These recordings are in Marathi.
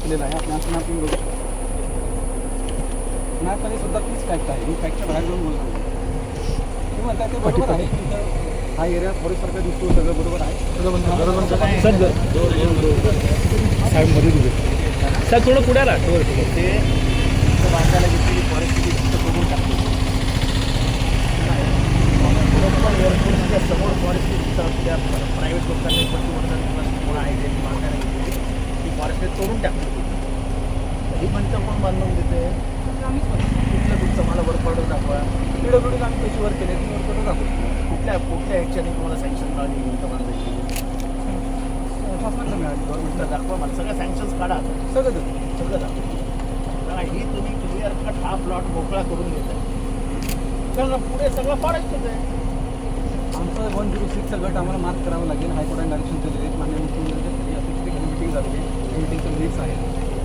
केलेला आहे. आपण बघू शकतो मॅपमध्ये सुद्धा तीच फॅक्ट आहे. मी फॅक्टच्या बाहेर जाऊन बोलतो. तुम्ही म्हणता ते बरोबर आहे. तिथं हा एरिया फॉरेस्टसारखा दिसतो, सगळं बरोबर आहे. सर थोडं पुढे आला ते बांधायला घेतलेली फॉरेस्टची तिथं बघून टाकतो. एअरपोर्टच्या समोर फॉरेस्ट त्या प्रायव्हेट लोकांनी कोण आहे त्यांनी बांधायला घेतली ती फॉरेस्ट तोडून टाकतो. ही म्हणतं कोण बांधून देते? कुठलं तुमचं मला वर्क ऑर्डर दाखवा. PWDला आम्ही पैसे वर्क केले, ती वर्क ऑर्डर दाखवतो. कुठल्या ह्याच्याने तुम्हाला सँक्शन मिळाली म्हणतं बांधायची? शासनाकडे मिळाली, गव्हर्नमेंटला दाखवा मला सगळ्या सँक्शन्स काढा. सगळं दाखवा. ही तुम्ही क्लिअर कट हा प्लॉट मोकळा करून घेताय. कारण पुढे सगळं फॉरेस्टच आहे. आमचं 106चा गट आम्हाला मार्क करावं लागेल. हायकोर्टाने डायरेक्शन दिलेले आहेत. माननीय मुख्यमंत्र्यांच्या अध्यक्षतेखाली मीटिंग झालेली आहे. मीटिंगचं लीड्स आहे.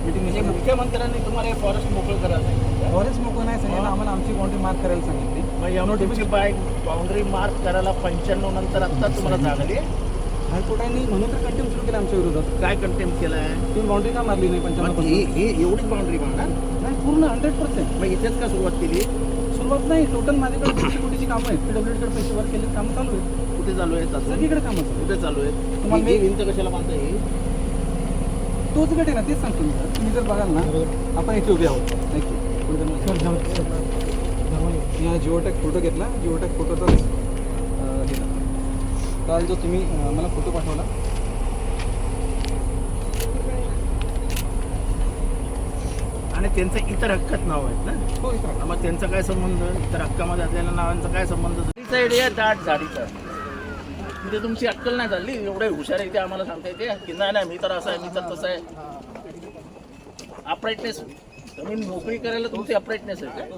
मीटिंग म्हणजे मुख्यमंत्र्यांनी तुम्हाला हे फॉरेस्ट मोकळं करायला सांगितलं. फॉरेस्ट मोकळं नाही सांगितलं, आम्हाला आमची बाउंड्री मार्क करायला सांगितली. मग तुमची बाउंड्री मार्क करायला 95 नंतर आत्ता तुम्हाला जागली. हायकोर्टाने म्हणून तर कंटेम सुरू केलं आमच्या विरोधात. काय कंटेम केलाय? तुम्ही बाउंड्री का मारली नाही 95? ही एवढीच बाउंड्री मारणार नाही, पूर्ण 100%. मग इथेच का सुरुवात केली? सुरुवात नाही, टोटल माझ्याकडे 200 कोटीची कामं आहेत. PWDकडे पैसे वर केले, कामं चालू आहेत. कुठे चालू आहेत? सगळीकडे कामं चालू कुठे चालू आहेत? तुम्हाला ही भिंत कशाला बांधता येईल? तोच गट आहे ना, तेच सांगतो मी. तुम्ही जर बघाल ना, आपण इथे उभे आहोत. या जिओटॅक फोटो घेतला. जिओटॅक फोटोचा घेतला. काल जो तुम्ही मला फोटो पाठवला, आणि त्यांचं इतर हक्कात नाव आहेत ना? हो इथं. मग त्यांचा काय संबंध? इतर हक्कामध्ये असलेल्या नावांचा काय संबंध? झाडीचा एरिया दाट झाडीचा. म्हणजे तुमची अक्कल नाही झाली. एवढे हुशार आहे ते आम्हाला सांगता येते की नाही मी तर असं आहे, मी तर तसं आहे. अपराईटनेस जमीन मोकळी करायला तुमची अपराईटनेस आहे का?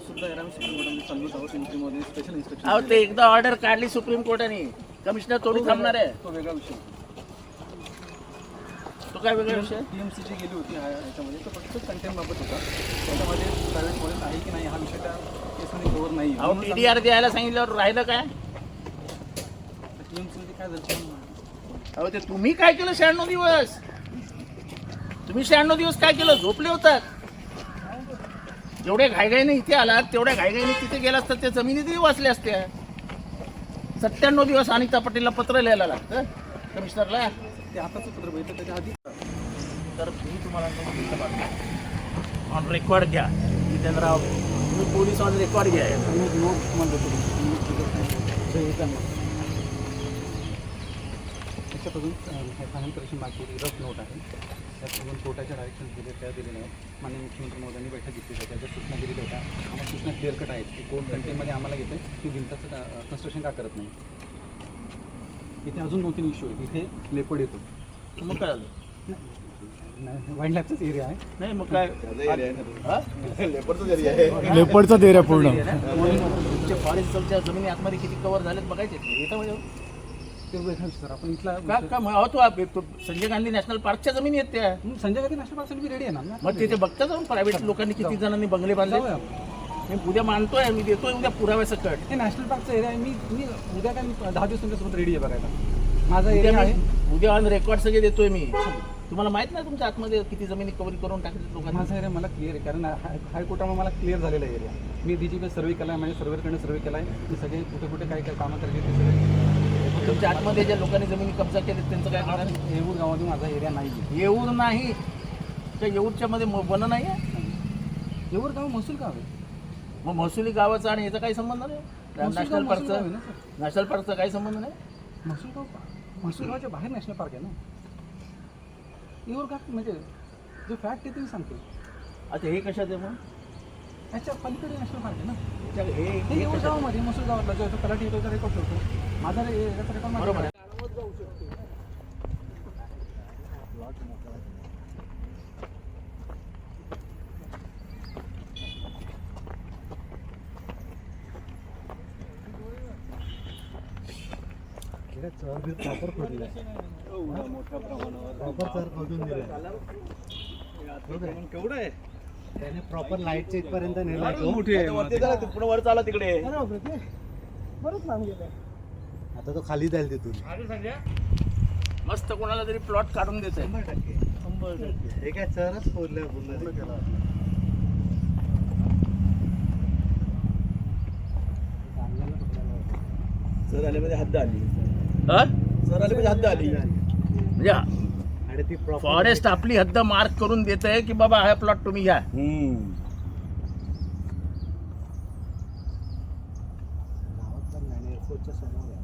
Special instruction. अहो ते एकदा ऑर्डर काढली सुप्रीम कोर्टाने, कमिशनर थोडी थांबणार आहे. तो वेगळा विषय. तो काय वेगळा विषय? TMCची गेली होती ह्याच्यामध्ये, तो फक्त कंटेंट बाबत होता. त्याच्यामध्ये प्रायव्हेट फॉरेस्ट आहे की नाही हा विषय त्या केसमध्ये कव्हर नाही. अहो TDR द्यायला सांगितल्यावर राहिलं काय? TMCमध्ये काय झालं? अहो ते तुम्ही काय केलं 96 दिवस? तुम्ही 96 दिवस काय केलं? झोपले होतात. जेवढ्या घाईघाईने इथे आलात तेवढ्या घाईघाईने तिथे गेला असतात त्या जमिनीतही वाचल्या असत्या. 97 दिवस अनिता पटेलला पत्र लिहायला लागतं कमिशनरला. ते आताचं पत्र बघितलं त्याच्या आधी. तर मी तुम्हाला ऑन रेकॉर्ड घ्या. जितेंद्रराव तुम्ही पोलीस ऑन रेकॉर्ड घ्या. नोट तुम्हाला देतो. त्याच्यात अजून फायनल करेक्शन बाकी रफ नोट आहे. त्यात अजून कोर्टाच्या डायरेक्शन दिले त्या दिलेल्या आहेत. माननीय मुख्यमंत्री महोदयांनी बैठक घेतली होती. त्याच्या सूचना दिलेल्या होत्या. आम्हाला सूचना क्लिअर कट आहेत की कोर्ट कंटेंटमध्ये आम्हाला घेतं की भिंताचं कन्स्ट्रक्शन का करत नाही. इथे अजून 2-3 इश्यू आहेत. इथे लेपर्ड येतो. मग काय झालं? वाईल्ड लाईफचाच एरिया आहे. नाही मग काय लेपर्डचा एरिया पूर्ण. तुमच्या फॉरेस्टच्या जमिनी आतमध्ये किती कव्हर झालेत बघायचे येतं म्हणजे ते वेगळा विषय सर. आपण इथला का अहो तो संजय गांधी नॅशनल पार्कच्या जमिनी आहेत त्या. संजय गांधी नॅशनल पार्कसाठी रेडी आहे ना. मग तिथे बघता जाऊन प्रायव्हेट लोकांनी किती जणांनी बंगले बांधले. मी उद्या मानतोय, मी देतोय उद्या पुराव्यासकट. हे नॅशनल पार्कचा एरिया आहे. मी उद्या काय 10 दिवस तुमच्यासोबत रेडी आहे बघायला. माझा एरिया आहे. उद्या ऑन रेकॉर्ड सगळे देतोय मी. तुम्हाला माहित नाही तुमच्या आतमध्ये किती जमिनी कव्हर करून टाकले लोकांना. माझा एरिया मला क्लिअर आहे, कारण हायकोर्टामध्ये मला क्लिअर झालेला एरिया. मी DGP सर्वे केला आहे, माझ्या सर्वेकडे सर्वे केला आहे. मी सगळे कुठे कुठे काय काय कामं करायची ते सगळे. तुमच्या आतमध्ये ज्या लोकांनी जमिनी कब्जा केले त्यांचं काय करणार? येऊर गावामध्ये माझा एरिया नाही. येऊर नाही त्या येऊरच्या मध्ये वन नाही आहे. येऊर गाव महसूल गाव आहे. मग महसुली गावाचा आणि याचा काही संबंध नाही. नॅशनल पार्कचा आहे ना सर. नॅशनल पार्कचा काही संबंध नाही. महसूल गावाच्या बाहेर नॅशनल पार्क आहे ना. येऊर गाव म्हणजे जो फॅक्ट आहे तुम्ही सांगतो. अच्छा हे कशात आहे मग? त्याच्या पलीकडे नॅशनल पार्क आहे ना. हे येऊर गावामध्ये महसूल गावातला जो तलाठी येतो रेकॉर्ड ठेवतो. माझा रेकॉर्ड बरोबर आहे. प्रॉपर खोदलाय. मोठ्या प्रमाणावर प्रॉपर सर खोदून दिलाय. केवढं आहे त्याने प्रॉपर लाईटच्या इथपर्यंत नेलाय तो. पुढे वर चाला तिकडे. बरंच लांब गेलं. आता तो खाली जाईल तिथून. मस्त कोणाला तरी प्लॉट काढून देत आहे. 100% हे काय चरच फोडलं पूर्ण. सर आल्यामध्ये हद्द आली हा? सर आल्यामध्ये हद्द आली म्हणजे आणि ती प्रॉपर फॉरेस्ट आपली हद्द मार्क करून देत आहे की बाबा हा प्लॉट तुम्ही घ्या. एअरपोर्टच्या समोर आहे.